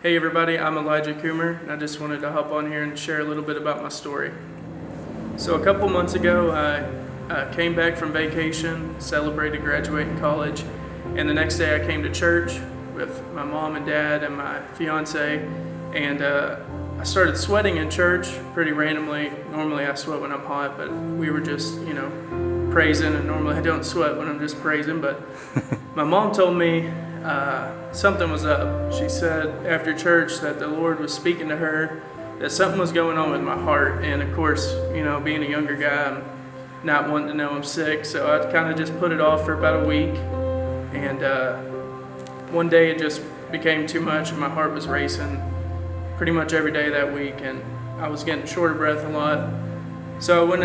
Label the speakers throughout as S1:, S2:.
S1: Hey everybody, I'm Elijah Coomer, and I just wanted to hop on here and share a little bit about my story. So a couple months ago, I came back from vacation, celebrated graduating college, and the next day I came to church with my mom and dad and my fiance, and I started sweating in church pretty randomly. Normally I sweat when I'm hot, but we were just, praising, and normally I don't sweat when I'm just praising, but my mom told me something was up. She said after church that the Lord was speaking to her, that something was going on with my heart. And of course, being a younger guy, I'm not wanting to know I'm sick, so I kind of just put it off for about a week. And one day it just became too much, and my heart was racing pretty much every day that week, and I was getting short of breath a lot. So I went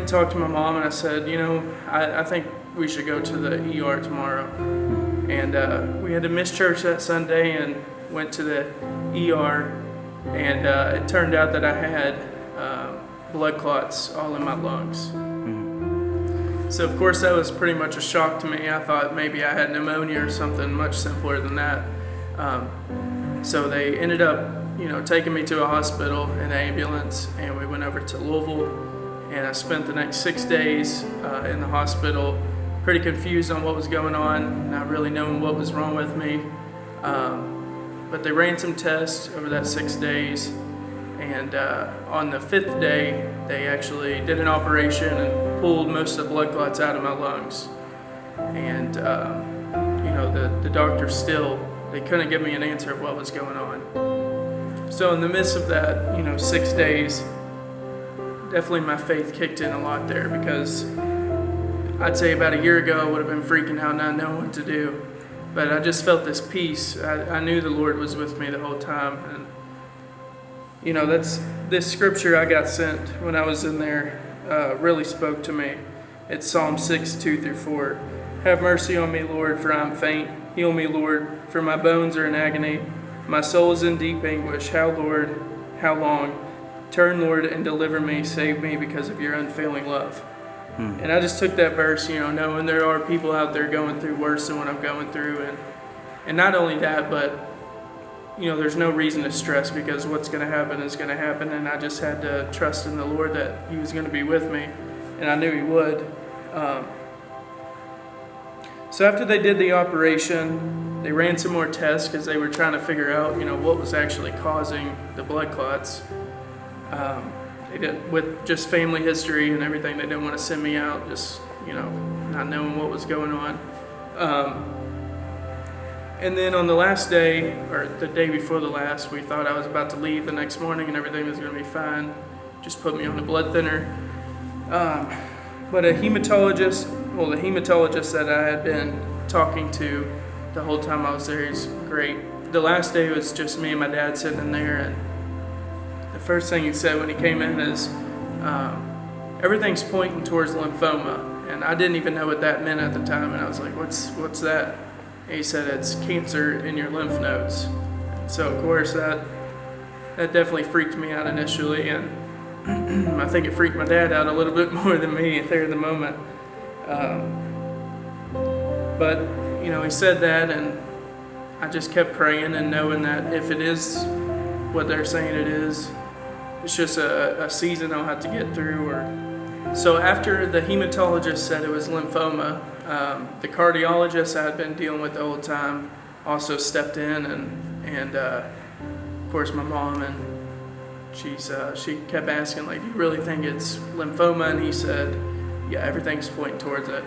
S1: and talked to my mom, and I said, I think we should go to the ER tomorrow. And we had to miss church that Sunday and went to the ER, and it turned out that I had blood clots all in my lungs. So of course that was pretty much a shock to me. I thought maybe I had pneumonia or something much simpler than that. So they ended up taking me to a hospital in an ambulance, and we went over to Louisville, and I spent the next 6 days in the hospital, pretty confused on what was going on, not really knowing what was wrong with me. But they ran some tests over that 6 days, and on the 5th day, they actually did an operation and pulled most of the blood clots out of my lungs. And the doctor still, they couldn't give me an answer of what was going on. So in the midst of that, 6 days, definitely my faith kicked in a lot there, because I'd say about a year ago I would have been freaking out, not knowing what to do. But I just felt this peace. I knew the Lord was with me the whole time. And that's this scripture I got sent when I was in there really spoke to me. It's Psalm 6, 2-4. Have mercy on me, Lord, for I am faint. Heal me, Lord, for my bones are in agony. My soul is in deep anguish. How, Lord, how long? Turn, Lord, and deliver me. Save me because of your unfailing love. And I just took that verse, knowing there are people out there going through worse than what I'm going through. And not only that, but, there's no reason to stress, because what's going to happen is going to happen. And I just had to trust in the Lord that he was going to be with me. And I knew he would. So after they did the operation, they ran some more tests because they were trying to figure out, what was actually causing the blood clots. They did, with just family history and everything, they didn't want to send me out, just, not knowing what was going on. And then on the last day, or the day before the last, we thought I was about to leave the next morning and everything was going to be fine. Just put me on a blood thinner. But the hematologist that I had been talking to the whole time I was there, he's great. The last day was just me and my dad sitting in there, and the first thing he said when he came in is, everything's pointing towards lymphoma. And I didn't even know what that meant at the time, and I was like, what's that? And he said, it's cancer in your lymph nodes. So of course that definitely freaked me out initially, and I think it freaked my dad out a little bit more than me there in the moment. But he said that, and I just kept praying and knowing that if it is what they're saying it is, it's just a season I'll have to get through. So after the hematologist said it was lymphoma, the cardiologist I had been dealing with the whole time also stepped in, and of course my mom, and she kept asking, like, do you really think it's lymphoma? And he said, yeah, everything's pointing towards it.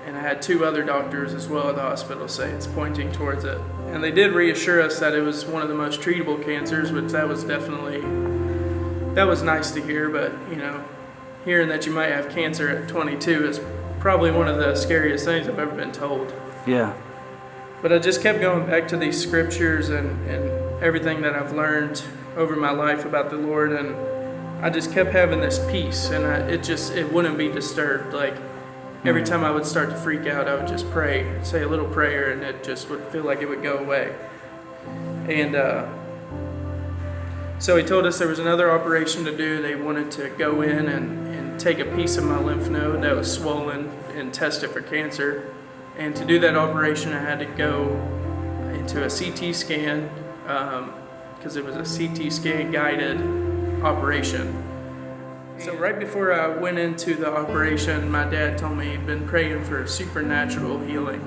S1: And I had 2 other doctors as well at the hospital say it's pointing towards it. And they did reassure us that it was one of the most treatable cancers, which that was nice to hear. But, hearing that you might have cancer at 22 is probably one of the scariest things I've ever been told.
S2: Yeah.
S1: But I just kept going back to these scriptures and everything that I've learned over my life about the Lord, and I just kept having this peace, and it wouldn't be disturbed. Like, every time I would start to freak out, I would just pray, say a little prayer, and it just would feel like it would go away. And so he told us there was another operation to do. They wanted to go in and take a piece of my lymph node that was swollen and test it for cancer. And to do that operation, I had to go into a CT scan because it was a CT scan guided operation. So right before I went into the operation, my dad told me he'd been praying for supernatural healing.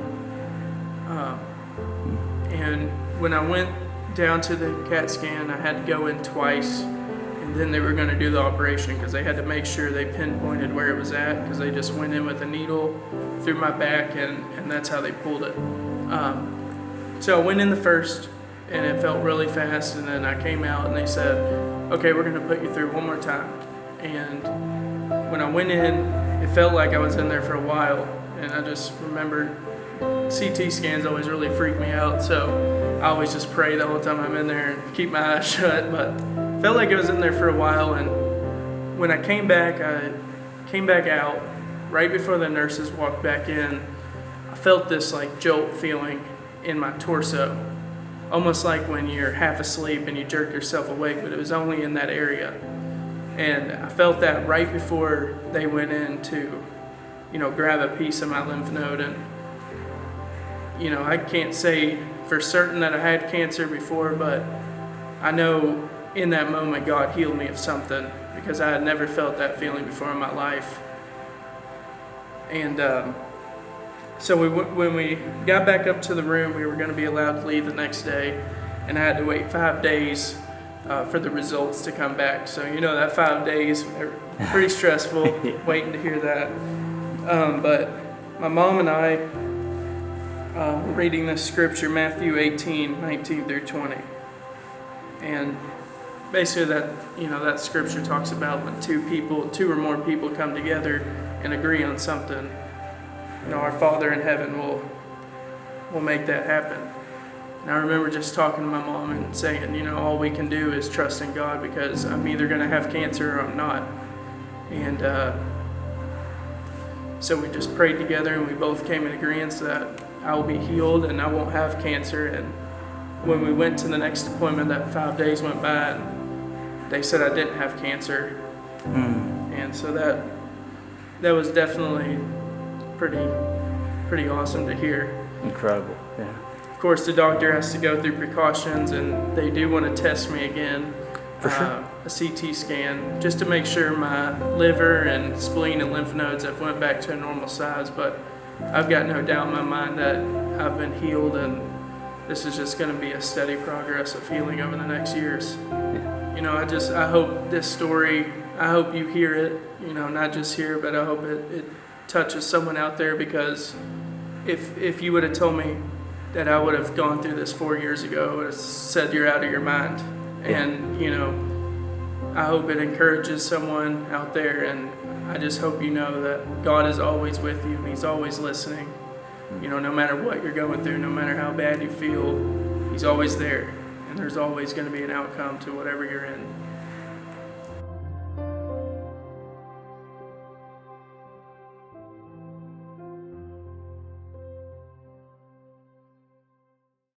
S1: And when I went down to the CAT scan, I had to go in twice, and then they were going to do the operation because they had to make sure they pinpointed where it was at, because they just went in with a needle through my back, and that's how they pulled it. So I went in the first, and it felt really fast, and then I came out and they said, okay, we're going to put you through one more time. And when I went in, it felt like I was in there for a while, and I just remember CT scans always really freak me out, so I always just pray the whole time I'm in there and keep my eyes shut, but felt like I was in there for a while. And when I came back out right before the nurses walked back in. I felt this like jolt feeling in my torso, almost like when you're half asleep and you jerk yourself awake, but it was only in that area. And I felt that right before they went in to, grab a piece of my lymph node. And, I can't say for certain that I had cancer before, but I know in that moment God healed me of something, because I had never felt that feeling before in my life. And so when we got back up to the room, we were going to be allowed to leave the next day, and I had to wait 5 days for the results to come back. So that 5 days, pretty stressful, waiting to hear that. But my mom and I were reading this scripture, Matthew 18:19 through 20. And basically that scripture talks about when two or more people come together and agree on something, our Father in heaven will make that happen. And I remember just talking to my mom and saying, all we can do is trust in God, because I'm either going to have cancer or I'm not. And so we just prayed together, and we both came in agreement that I will be healed and I won't have cancer. And when we went to the next appointment, that 5 days went by, and they said I didn't have cancer. And so that was definitely pretty awesome to hear.
S2: Incredible, yeah.
S1: Of course, the doctor has to go through precautions, and they do want to test me again.
S2: For sure.
S1: A CT scan, just to make sure my liver and spleen and lymph nodes have went back to a normal size. But I've got no doubt in my mind that I've been healed, and this is just going to be a steady progress of healing over the next years.
S2: Yeah.
S1: I hope this story, I hope you hear it, not just here, but I hope it touches someone out there, because if you would have told me that I would have gone through this 4 years ago, I would have said you're out of your mind.
S2: Yeah.
S1: And I hope it encourages someone out there, and I just hope that God is always with you. He's always listening. No matter what you're going through, no matter how bad you feel, He's always there, and there's always going to be an outcome to whatever you're in.